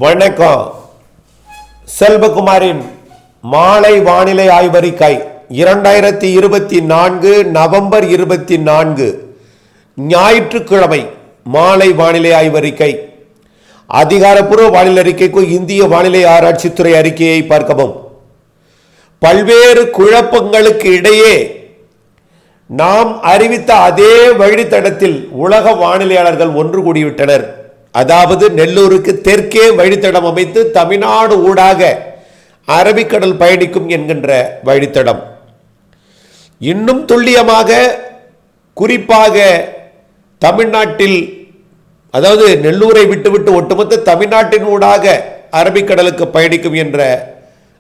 வணக்கம். செல்வகுமாரின் மாலை வானிலை ஆய்வறிக்கை 2024 நவம்பர் 24 ஞாயிற்றுக்கிழமை மாலை வானிலை ஆய்வறிக்கை. அதிகாரப்பூர்வ வானிலை அறிக்கைக்கு இந்திய வானிலை ஆராய்ச்சித்துறை அறிக்கையை பார்க்கவும். பல்வேறு குழப்பங்களுக்கு இடையே நாம் அறிவித்த அதே வழித்தடத்தில் உலக வானிலையாளர்கள் ஒன்று கூடிவிட்டனர். அதாவது நெல்லூருக்கு தெற்கே வழித்தடம் அமைத்து தமிழ்நாடு ஊடாக அரபிக்கடல் பயணிக்கும் என்கின்ற வழித்தடம். இன்னும் துல்லியமாக குறிப்பாக தமிழ்நாட்டில், அதாவது நெல்லூரை விட்டுவிட்டு ஒட்டுமொத்த தமிழ்நாட்டின் ஊடாக அரபிக்கடலுக்கு பயணிக்கும் என்ற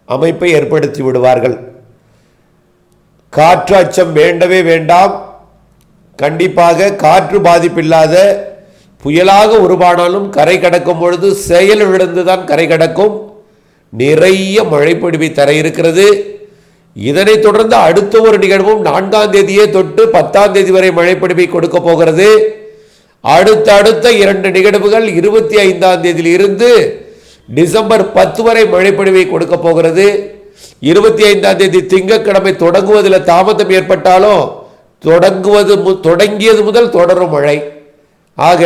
அமைப்பை ஏற்படுத்தி விடுவார்கள். காற்று அச்சம் வேண்டவே வேண்டாம். கண்டிப்பாக காற்று பாதிப்பில்லாத புயலாக உருவானாலும் கரை கடக்கும் பொழுது செயலிழந்துதான் கரை கடக்கும். நிறைய மழைப்பொழிவை தர இருக்கிறது. இதனைத் தொடர்ந்து அடுத்த ஒரு நிகழ்வும் 4ஆம் தேதியே தொட்டு 10ஆம் தேதி வரை மழைப்பொழிவை கொடுக்க போகிறது. அடுத்த 2 நிகழ்வுகள் 25ஆம் தேதியில் இருந்து டிசம்பர் 10 வரை மழைப்பொழிவை கொடுக்க போகிறது. 25ஆம் தேதி திங்கட்கிழமை தொடங்குவதில் தாமதம் ஏற்பட்டாலும் தொடங்கியது முதல் தொடரும் மழை. ஆக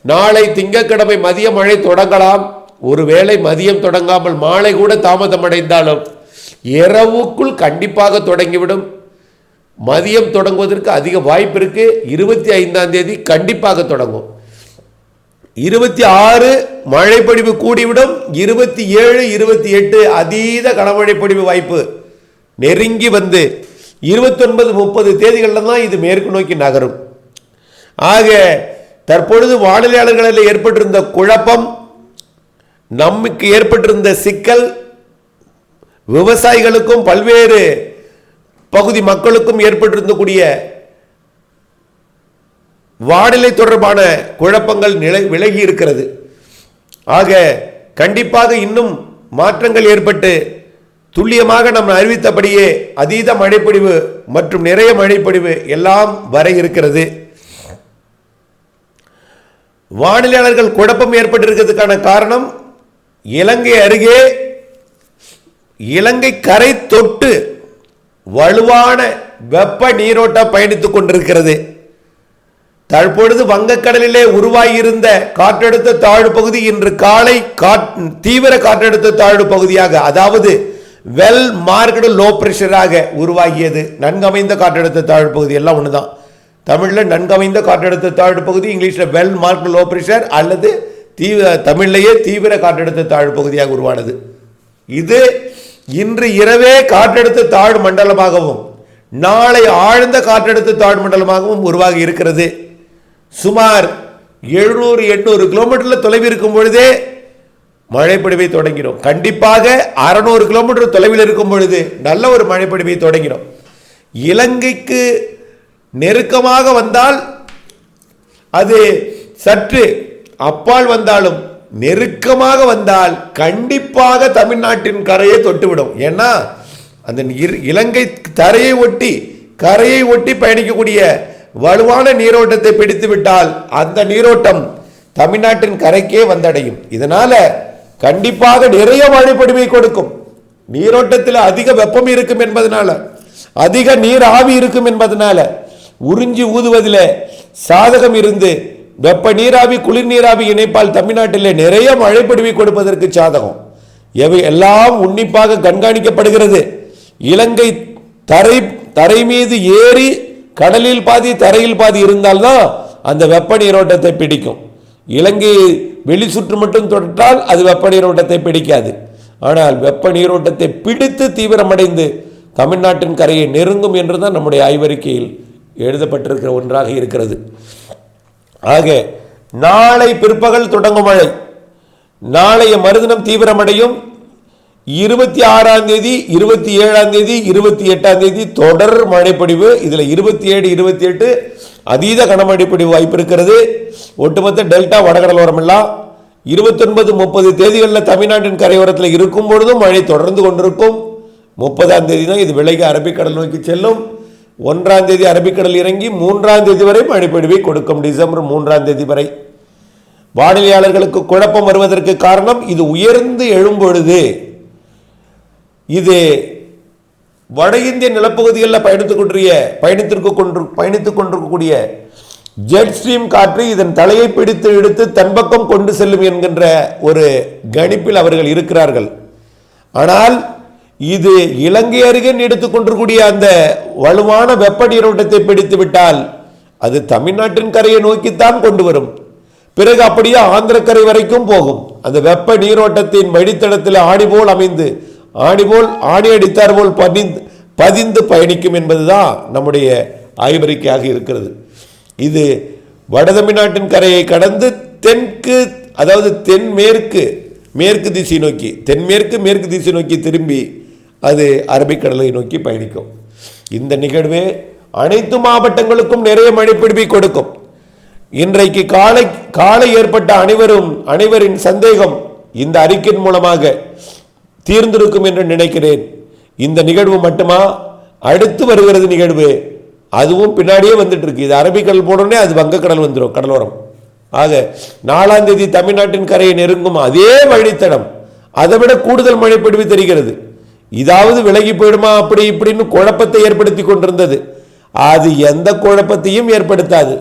நாளை திங்கட்கிழமை மதிய மழை தொடங்கலாம். ஒருவேளை மதியம் தொடங்காமல் மாலை கூட தாமதம் அடைந்தாலும் இரவுக்குள் கண்டிப்பாக தொடங்கிவிடும். மதியம் தொடங்குவதற்கு அதிக வாய்ப்பு இருக்கு. 25ஆம் தேதி கண்டிப்பாக தொடங்கும். 26 மழைப்பொழிவு கூடிவிடும். 27, 28 அதீத கனமழைப்பொழிவு வாய்ப்பு நெருங்கி வந்து 29, 30 தேதிகளில் தான் இது மேற்கு நோக்கி நகரும். ஆக தற்பொழுது வானிலையாளர்களில் ஏற்பட்டிருந்த குழப்பம், நமக்கு ஏற்பட்டிருந்த சிக்கல், விவசாயிகளுக்கும் பல்வேறு பகுதி மக்களுக்கும் ஏற்பட்டிருந்தக்கூடிய வானிலை தொடர்பான குழப்பங்கள் விலகி இருக்கிறது. ஆக கண்டிப்பாக இன்னும் மாற்றங்கள் ஏற்பட்டு துல்லியமாக நாம் அறிவித்தபடியே அதீத மழைப்பொழிவு மற்றும் நிறைய மழைப்பொழிவு எல்லாம் வர இருக்கிறது. வானிலையாளர்கள் குழப்பம் ஏற்பட்டிருக்கிறதுக்கான காரணம், இலங்கை அருகே இலங்கை கரை தொட்டு வலுவான வெப்ப நீரோட்டம் பயணித்துக் கொண்டிருக்கிறது. தற்பொழுது வங்கக்கடலிலே உருவாகியிருந்த காற்றழுத்த தாழ்வு பகுதி இன்று காலை தீவிர காற்றழுத்த தாழ்வு பகுதியாக, அதாவது வெல் மார்க்டு லோ பிரஷராக உருவாகியது. நன்கமைந்த காற்றழுத்த தாழ்வு பகுதி எல்லாம் ஒண்ணுதான். தமிழில் நன்கமைந்த காற்றழுத்த தாழ்வு பகுதி, இங்கிலீஷில் வெல் மார்க்டு லோ பிரஷர் அல்லது தமிழ்லேயே தீவிர காற்றழுத்த தாழ்வு பகுதியாக உருவானது. இது இன்று இரவே காற்றழுத்த தாழ்வு மண்டலமாகவும் நாளை ஆழ்ந்த காற்றழுத்த தாழ்வு மண்டலமாகவும் உருவாகி இருக்கிறது. சுமார் 700-800 கிலோமீட்டர்ல தொலைவில் இருக்கும் பொழுதே மழைப்பொழிவை தொடங்கிடும். கண்டிப்பாக 600 கிலோமீட்டர் தொலைவில் இருக்கும் பொழுது நல்ல ஒரு மழைப்பொழிவை தொடங்கிடும். இலங்கைக்கு நெருக்கமாக வந்தால், அது சற்று அப்பால் வந்தாலும் நெருக்கமாக வந்தால் கண்டிப்பாக தமிழ்நாட்டின் கரையை தொட்டுவிடும். ஏன்னா அந்த இலங்கை கரையை ஒட்டி பயணிக்கக்கூடிய வலுவான நீரோட்டத்தை பிடித்து விட்டால் அந்த நீரோட்டம் தமிழ்நாட்டின் கரைக்கே வந்தடையும். இதனால கண்டிப்பாக நிறைய மழைப்பொழிவை கொடுக்கும். நீரோட்டத்தில் அதிக வெப்பம் இருக்கும் என்பதனால, அதிக நீர் ஆவி இருக்கும் என்பதனால உறிஞ்சி ஊதுவதில் சாதகம் இருந்து வெப்ப நீராவி குளிர் நீராவி இணைப்பால் தமிழ்நாட்டில் நிறைய மழைப்பொழிவை கொடுப்பதற்கு சாதகம். எவை எல்லாம் உன்னிப்பாக கண்காணிக்கப்படுகிறது. இலங்கை தரை மீது ஏறி கடலில் பாதி தரையில் பாதி இருந்தால்தான் அந்த வெப்ப நீரோட்டத்தை பிடிக்கும். இலங்கை வெளி சுற்று மட்டும் தொட்டால் அது வெப்ப நீரோட்டத்தை பிடிக்காது. ஆனால் வெப்ப நீரோட்டத்தை பிடித்து தீவிரமடைந்து தமிழ்நாட்டின் கரையை நெருங்கும் என்றுதான் நம்முடைய ஆய்வறிக்கையில் எழுதப்பட்டிருக்கிற ஒன்றாக இருக்கிறது. ஆக நாளை பிற்பகல் தொடங்கும் மழை நாளைய மறுதினம் தீவிரமடையும். 26ஆம் தேதி, 27ஆம் தேதி, 28ஆம் தேதி தொடர் மழைப்பொழிவு. இதில் 27, 28 அதீத கனமழைப்பொழிவு வாய்ப்பு இருக்கிறது. ஒட்டுமொத்த டெல்டா வடகடலோரம் எல்லாம் 29, 30 தேதிகளில் தமிழ்நாட்டின் கரையோரத்தில் இருக்கும் பொழுதும் மழை தொடர்ந்து கொண்டிருக்கும். 30ஆம் தேதி தான் இது விலகி அரபிக்கடல் நோக்கி செல்லும். 1ஆம் தேதி அரபிக்கடல் இறங்கி 3ஆம் தேதி வரை மழைப்பொழிவை கொடுக்கும். டிசம்பர் 3ஆம் தேதி வரை. வானிலையாளர்களுக்கு குழப்பம் வருவதற்கு காரணம் இது உயர்ந்து எழும்பொழுது இது வட இந்திய நிலப்பகுதிகளில் பயணித்துக் கொண்டிருக்கக்கூடிய ஜெட் ஸ்ட்ரீம் காற்று இதன் தலையை பிடித்து இழுத்து தன்பக்கம் கொண்டு செல்லும் என்கின்ற ஒரு கணிப்பில் அவர்கள் இருக்கிறார்கள். ஆனால் இது இலங்கை அருகே நீடித்துக் கொண்டிருக்கூடிய அந்த வலுவான வெப்ப நீரோட்டத்தை பிடித்து விட்டால் அது தமிழ்நாட்டின் கரையை நோக்கித்தான் கொண்டு வரும். பிறகு அப்படியே ஆந்திர கரை வரைக்கும் போகும். அந்த வெப்ப நீரோட்டத்தின் வழித்தடத்தில் ஆணி அடித்தார் போல் பதிந்து பயணிக்கும் என்பதுதான் நம்முடைய ஆய்வறிக்கையாக இருக்கிறது. இது வட தமிழ்நாட்டின் கரையை கடந்து தெற்கு, அதாவது மேற்கு திசை நோக்கி திரும்பி அது அரபிக்கடலை நோக்கி பயணிக்கும். இந்த நிகழ்வே அனைத்து மாவட்டங்களுக்கும் நிறைய மழைப்பிடிப்பை கொடுக்கும். இன்றைக்கு காலை ஏற்பட்ட அனைவரின் சந்தேகம் இந்த அறிக்கையின் மூலமாக தீர்ந்திருக்கும் என்று நினைக்கிறேன். இந்த நிகழ்வு மட்டுமா, அடுத்து வருகிறது நிகழ்வு, அதுவும் பின்னாடியே வந்துட்டு இருக்கு. இது அரபிக்கடல் போனோடனே அது வங்கக்கடல் வந்துடும், கடலோரம். ஆக 4ஆம் தேதி தமிழ்நாட்டின் கரையை நெருங்கும் அதே வழித்தடம் அதை விட கூடுதல் மழை பொழிவு தெரிகிறது. இதாவது விலகி போயிடுமா அப்படி இப்படின்னு குழப்பத்தை ஏற்படுத்தி கொண்டிருந்தது. அது எந்த குழப்பத்தையும் ஏற்படுத்தாது.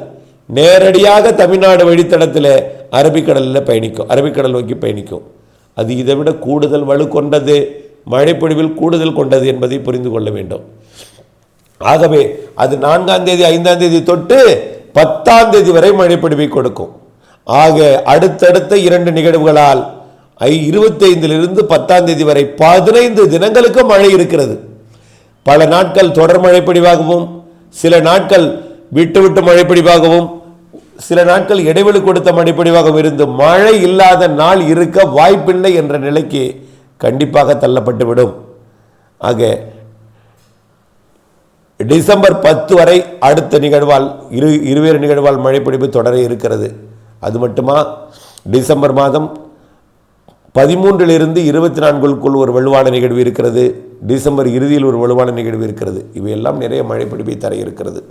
நேரடியாக தமிழ்நாடு வழித்தடத்தில் அரபிக்கடல் நோக்கி பயணிக்கும். அது இதை விட கூடுதல் வலு கொண்டது, மழைப்பொழிவில் கூடுதல் கொண்டது என்பதை புரிந்து கொள்ள வேண்டும். ஆகவே அது 4ஆம் தேதி 5ஆம் தேதி தொட்டு 10ஆம் தேதி வரை மழைப்பொழிவை கொடுக்கும். ஆக அடுத்தடுத்த 2 நிகழ்வுகளால் 25 10ஆம் தேதி வரை 15 தினங்களுக்கு மழை இருக்கிறது. பல நாட்கள் தொடர் மழைப்பொழிவாகவும், சில நாட்கள் விட்டு மழைப்பொழிவாகவும், சில நாட்கள் இடைவெளி கொடுத்த மழைப்பொழிவாகவும் இருந்து மழை இல்லாத நாள் இருக்க வாய்ப்பில்லை என்ற நிலைக்கு கண்டிப்பாக தள்ளப்பட்டுவிடும். ஆக டிசம்பர் 10 வரை அடுத்த நிகழ்வால் இருவேறு நிகழ்வால் மழைப்பொழிவு தொடர இருக்கிறது. அது மட்டுமா, டிசம்பர் மாதம் 13 to 24 ஒரு வலுவான நிகழ்வு இருக்கிறது. டிசம்பர் இறுதியில் ஒரு வலுவான நிகழ்வு இருக்கிறது. இவையெல்லாம் நிறைய மழைப்பொழிவை தர இருக்கிறது.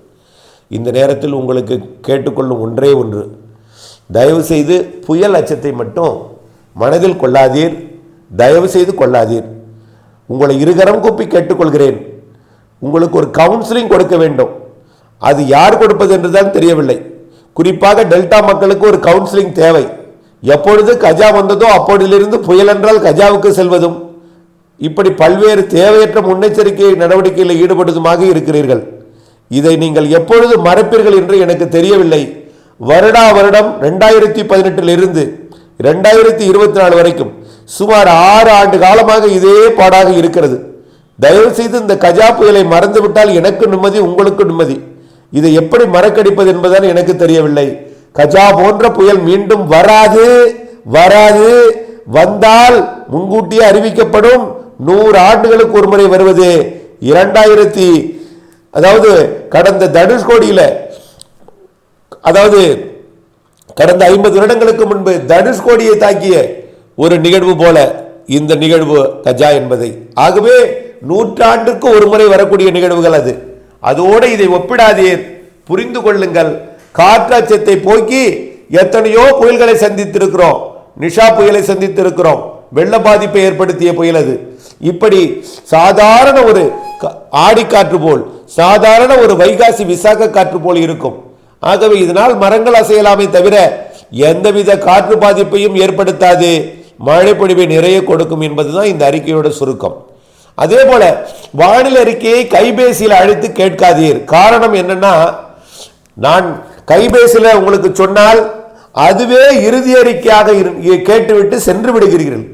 இந்த நேரத்தில் உங்களுக்கு கேட்டுக்கொள்ளும் ஒன்றே ஒன்று, தயவு செய்து புயல் அச்சத்தை மட்டும் மனதில் கொள்ளாதீர், தயவு செய்து கொள்ளாதீர். உங்களை இருகரம் கூப்பி கேட்டுக்கொள்கிறேன். உங்களுக்கு ஒரு கவுன்சிலிங் கொடுக்க வேண்டும். அது யார் கொடுப்பது என்றுதான் தெரியவில்லை. குறிப்பாக டெல்டா மக்களுக்கு ஒரு கவுன்சிலிங் தேவை. எப்பொழுது கஜா வந்ததோ அப்பொழுதிலிருந்து புயல் என்றால் கஜாவுக்கு செல்வதும், இப்படி பல்வேறு தேவையற்ற முன்னெச்சரிக்கை நடவடிக்கைகளில் ஈடுபடுவதுமாக இருக்கிறீர்கள். இதை நீங்கள் எப்பொழுது மறப்பீர்கள் என்று எனக்கு தெரியவில்லை. வருடம் 2018 இருந்து 2024 வரைக்கும் சுமார் 6 ஆண்டு காலமாக இதே பாடாக இருக்கிறது. தயவு செய்து இந்த கஜா புயலை மறந்துவிட்டால் எனக்கு நிம்மதி, உங்களுக்கு நிம்மதி. இதை எப்படி மறக்கடிப்பது என்பதுதான் எனக்கு தெரியவில்லை. கஜா போன்ற புயல் மீண்டும் வராது. வந்தால் முன்கூட்டியே அறிவிக்கப்படும். 100 ஆண்டுகளுக்கு ஒரு முறை வருவது. அதாவது கடந்த தனுஷ்கோடியில், அதாவது கடந்த 50 வருடங்களுக்கு முன்பு தனுஷ்கோடியை தாக்கிய ஒரு நிகழ்வு போல இந்த நிகழ்வு கஜா என்பதை. ஆகவே 100 ஆண்டுக்கு ஒரு முறை வரக்கூடிய நிகழ்வுகள் அது. அதோடு இதை ஒப்பிடாதீர், புரிந்து கொள்ளுங்கள். காற்றச்சத்தை போக்கி எத்தனையோ புயல்களை சந்தித்திருக்கிறோம். நிஷா புயலை சந்தித்திருக்கிறோம், வெள்ள பாதிப்பை ஏற்படுத்திய புயல் அது. இப்படி சாதாரண ஒரு ஆடிக்காற்று போல், சாதாரண ஒரு வைகாசி விசாக காற்று போல் இருக்கும். ஆகவே இதனால் மரங்கள் அசையலாமே தவிர எந்தவித காற்று பாதிப்பையும் ஏற்படுத்தாது, மழை பொழிவை நிறைய கொடுக்கும் என்பதுதான் இந்த அறிக்கையோட சுருக்கம். அதே போல வானிலை அறிக்கையை கைபேசியில் அழைத்து கேட்காதீர். காரணம் என்னன்னா, நான் கைபேசியில் உங்களுக்கு சொன்னால் அதுவே இறுதி அறிக்கையாக கேட்டுவிட்டு சென்று விடுகிறீர்கள்.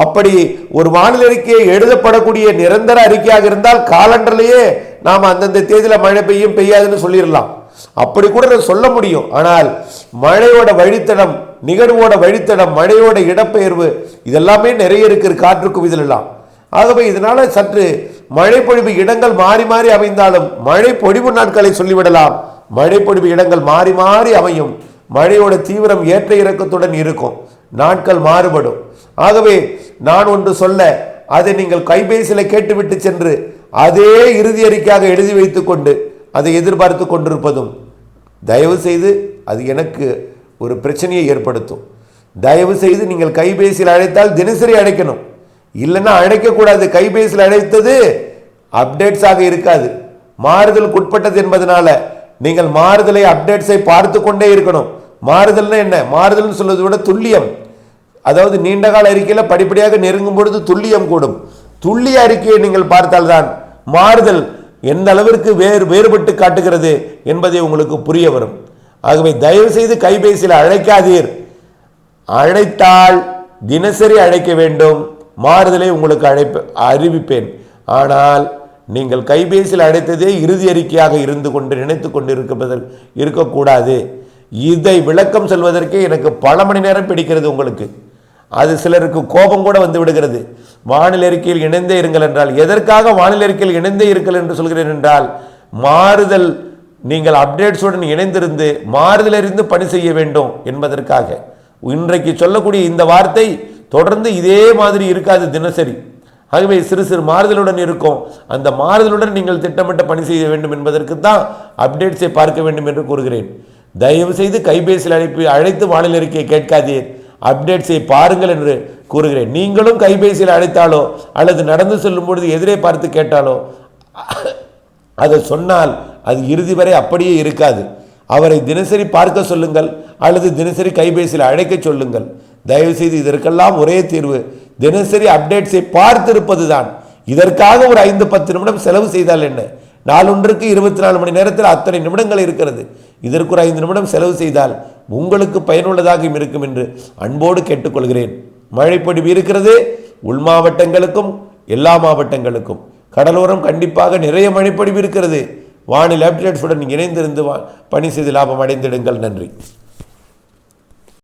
அப்படி ஒரு வானிலை அறிக்கையை எழுதப்படக்கூடிய நிரந்தர அறிக்கையாக இருந்தால் காலண்டர்லேயே நாம் அந்தந்த தேதியில் மழை பெய்யும் பெய்யாதுன்னு சொல்லிடலாம். அப்படி கூட சொல்ல முடியும். ஆனால் மழையோட வழித்தடம், நிகழ்வோட வழித்தடம், மழையோட இடப்பெயர்வு இதெல்லாமே நிறைய இருக்குது காற்று குவிதலாம். ஆகவே இதனால சற்று மழை பொழிவு இடங்கள் மாறி மாறி அமைந்தாலும் மழை பொழிவு நாட்களை சொல்லிவிடலாம். மழை பொழிவு இடங்கள் மாறி மாறி அமையும். மழையோட தீவிரம் ஏற்ற இறக்கத்துடன் இருக்கும். நாட்கள் மாறுபடும். ஆகவே நான் ஒன்று சொல்ல, அதை நீங்கள் கைபேசியில் கேட்டுவிட்டு சென்று அதே இறுதி அறிக்கையாக எழுதி வைத்துக் கொண்டு அதை எதிர்பார்த்து கொண்டிருப்பதும், தயவு செய்து அது எனக்கு ஒரு பிரச்சனையை ஏற்படுத்தும். தயவு செய்து நீங்கள் கைபேசியில் அழைத்தால் தினசரி அழைக்கணும், இல்லைன்னா அழைக்கக்கூடாது. கைபேசியில் அழைத்தது அப்டேட்ஸாக இருக்காது, மாறுதலுக்கு உட்பட்டது என்பதனால நீங்கள் மாறுதலை அப்டேட்ஸை பார்த்து கொண்டே இருக்கணும். மாறுதல்னா என்ன? மாறுதல்னு சொல்வதை விட துல்லியம், அதாவது நீண்டகால அறிக்கையில் படிப்படியாக நெருங்கும் பொழுது துல்லியம் கூடும். துல்லிய அறிக்கையை நீங்கள் பார்த்தால்தான் மாறுதல் எந்த அளவிற்கு வேறுபட்டு காட்டுகிறது என்பதை உங்களுக்கு புரிய வரும். ஆகவே தயவு செய்து கைபேசியில் அழைக்காதீர். அழைத்தால் தினசரி அழைக்க வேண்டும். மாறுதலை உங்களுக்கு அறிவிப்பேன். ஆனால் நீங்கள் கைபேசியில் அழைத்ததே இறுதி அறிக்கையாக இருந்து கொண்டு நினைத்து கொண்டு இருக்கக்கூடாது. இதை விளக்கம் சொல்வதற்கே எனக்கு பல மணி நேரம் பிடிக்கிறது உங்களுக்கு. அது சிலருக்கு கோபம் கூட வந்து விடுகிறது. வானிலை அறிக்கையில் இணைந்தே இருங்கள் என்றால், எதற்காக வானிலை அறிக்கையில் இணைந்தே இருக்கல் என்று சொல்கிறேன் என்றால், மாறுதல் நீங்கள் அப்டேட்ஸுடன் இணைந்திருந்து மாறுதல் அறிந்து பணி செய்ய வேண்டும் என்பதற்காக. இன்றைக்கு சொல்லக்கூடிய இந்த வார்த்தை தொடர்ந்து இதே மாதிரி இருக்காது தினசரி. ஆகவே சிறு சிறு மாறுதலுடன் இருக்கும். அந்த மாறுதலுடன் நீங்கள் திட்டமிட்ட பணி செய்ய வேண்டும் என்பதற்கு தான் அப்டேட்ஸை பார்க்க வேண்டும் என்று கூறுகிறேன். தயவு செய்து கைபேசியில் அழைத்து வானிலை அறிக்கையை கேட்காதீர், அப்டேட்ஸை பாருங்கள் என்று கூறுகிறேன். நீங்களும் கைபேசியில் அழைத்தாலோ அல்லது நடந்து செல்லும் பொழுது எதிரே பார்த்து கேட்டாலோ அதை சொன்னால் அது இறுதி வரை அப்படியே இருக்காது. அவரை தினசரி பார்க்க சொல்லுங்கள் அல்லது தினசரி கைபேசியில் அழைக்க சொல்லுங்கள். தயவு செய்து இதற்கெல்லாம் ஒரே தீர்வு தினசரி அப்டேட்ஸை பார்த்திருப்பது தான். இதற்காக ஒரு 5-10 நிமிடம் செலவு செய்தால் என்ன? நாளொன்றுக்கு 24 மணி நேரத்தில் அத்தனை நிமிடங்கள் இருக்கிறது. இதற்கு ஒரு 5 நிமிடம் செலவு செய்தால் உங்களுக்கு பயனுள்ளதாக இருக்கும் என்று அன்போடு கேட்டுக்கொள்கிறேன். மழைப்பொழிவு இருக்கிறது, உள் மாவட்டங்களுக்கும் எல்லா மாவட்டங்களுக்கும். கடலோரம் கண்டிப்பாக நிறைய மழைப்பொழிவு இருக்கிறது. வானிலை அப்டேட்ஸுடன் இணைந்திருந்து பணி செய்து லாபம் அடைந்திடுங்கள். நன்றி.